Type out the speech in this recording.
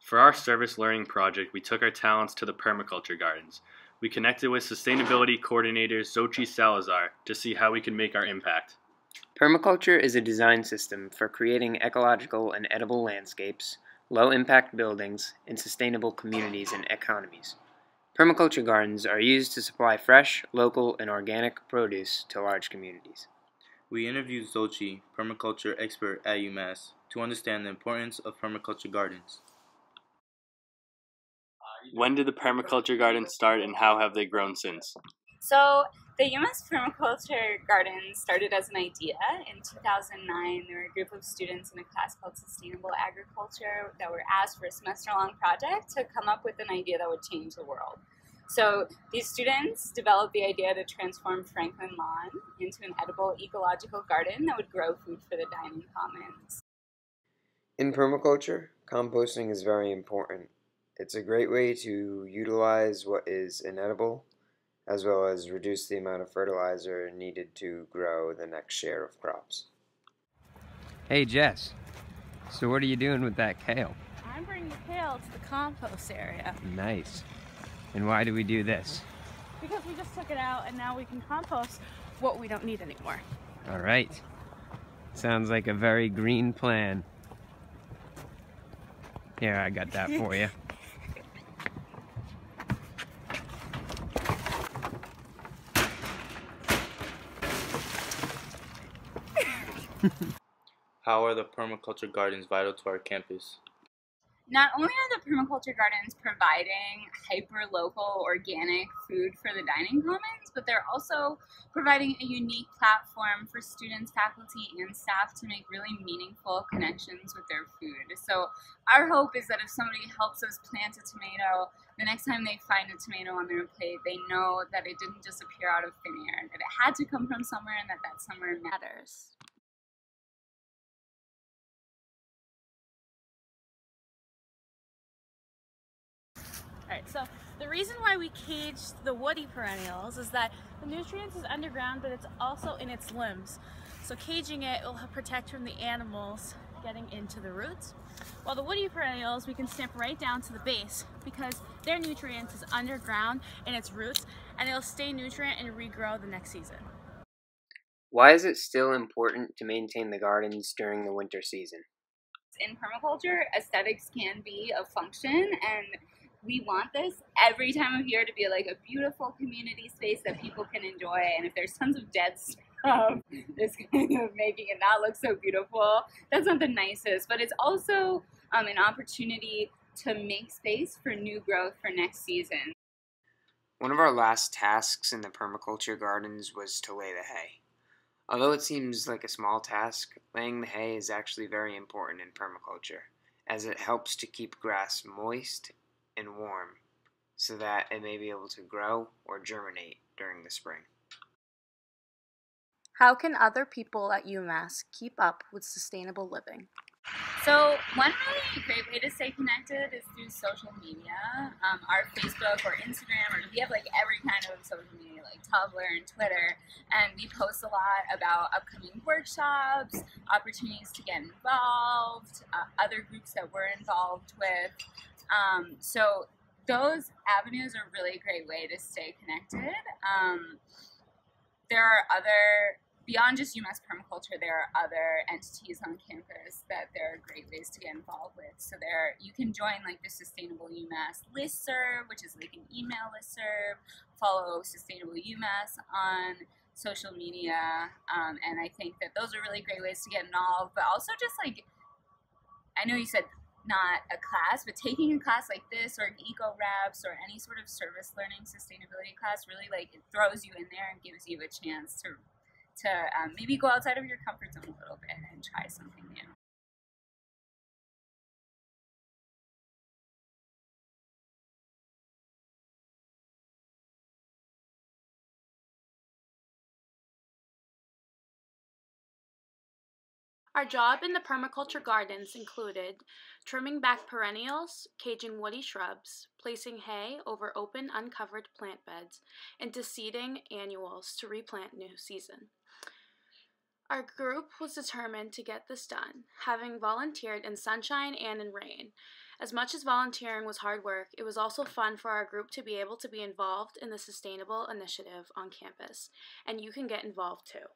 For our service learning project, we took our talents to the permaculture gardens. We connected with sustainability coordinator Xochitl Salazar to see how we can make our impact. Permaculture is a design system for creating ecological and edible landscapes, low-impact buildings, and sustainable communities and economies. Permaculture gardens are used to supply fresh, local, and organic produce to large communities. We interviewed Xochitl, permaculture expert at UMass, to understand the importance of permaculture gardens. When did the permaculture gardens start and how have they grown since? So the UMass Permaculture Gardens started as an idea. In 2009, there were a group of students in a class called Sustainable Agriculture that were asked for a semester-long project to come up with an idea that would change the world. So these students developed the idea to transform Franklin Lawn into an edible ecological garden that would grow food for the dining commons. In permaculture, composting is very important. It's a great way to utilize what is inedible, as well as reduce the amount of fertilizer needed to grow the next share of crops. Hey Jess, so what are you doing with that kale? I'm bringing the kale to the compost area. Nice. And why do we do this? Because we just took it out and now we can compost what we don't need anymore. All right. Sounds like a very green plan. Here, I got that for you. How are the permaculture gardens vital to our campus? Not only are the permaculture gardens providing hyper-local organic food for the dining commons, but they're also providing a unique platform for students, faculty, and staff to make really meaningful connections with their food. So our hope is that if somebody helps us plant a tomato, the next time they find a tomato on their plate, they know that it didn't just appear out of thin air, that it had to come from somewhere and that that somewhere matters. Alright, so the reason why we caged the woody perennials is that the nutrients is underground, but it's also in its limbs. So caging it will protect from the animals getting into the roots. While the woody perennials, we can snip right down to the base because their nutrients is underground in its roots and it'll stay nutrient and regrow the next season. Why is it still important to maintain the gardens during the winter season? In permaculture, aesthetics can be a function, and we want this every time of year to be like a beautiful community space that people can enjoy. And if there's tons of dead stuff that's kind of making it not look so beautiful, that's not the nicest. But it's also an opportunity to make space for new growth for next season. One of our last tasks in the permaculture gardens was to lay the hay. Although it seems like a small task, laying the hay is actually very important in permaculture, as it helps to keep grass moist and warm so that it may be able to grow or germinate during the spring. How can other people at UMass keep up with sustainable living? So one really great way to stay connected is through social media. Our Facebook or Instagram, or we have like every kind of social media, like Tumblr and Twitter, and we post a lot about upcoming workshops, opportunities to get involved, other groups that we're involved with. So those avenues are a really great way to stay connected. There are beyond just UMass Permaculture, there are other entities on campus that there are great ways to get involved with. So you can join like the Sustainable UMass listserv, which is like an email listserv, follow Sustainable UMass on social media, and I think that those are really great ways to get involved, but also just like, I know you said not a class, but taking a class like this or an eco-reps or any sort of service learning sustainability class really like it throws you in there and gives you a chance to maybe go outside of your comfort zone a little bit and try something new. Our job in the permaculture gardens included trimming back perennials, caging woody shrubs, placing hay over open uncovered plant beds, and deseeding annuals to replant new season. Our group was determined to get this done, having volunteered in sunshine and in rain, As much as volunteering was hard work, it was also fun for our group to be able to be involved in the sustainable initiative on campus, and you can get involved too.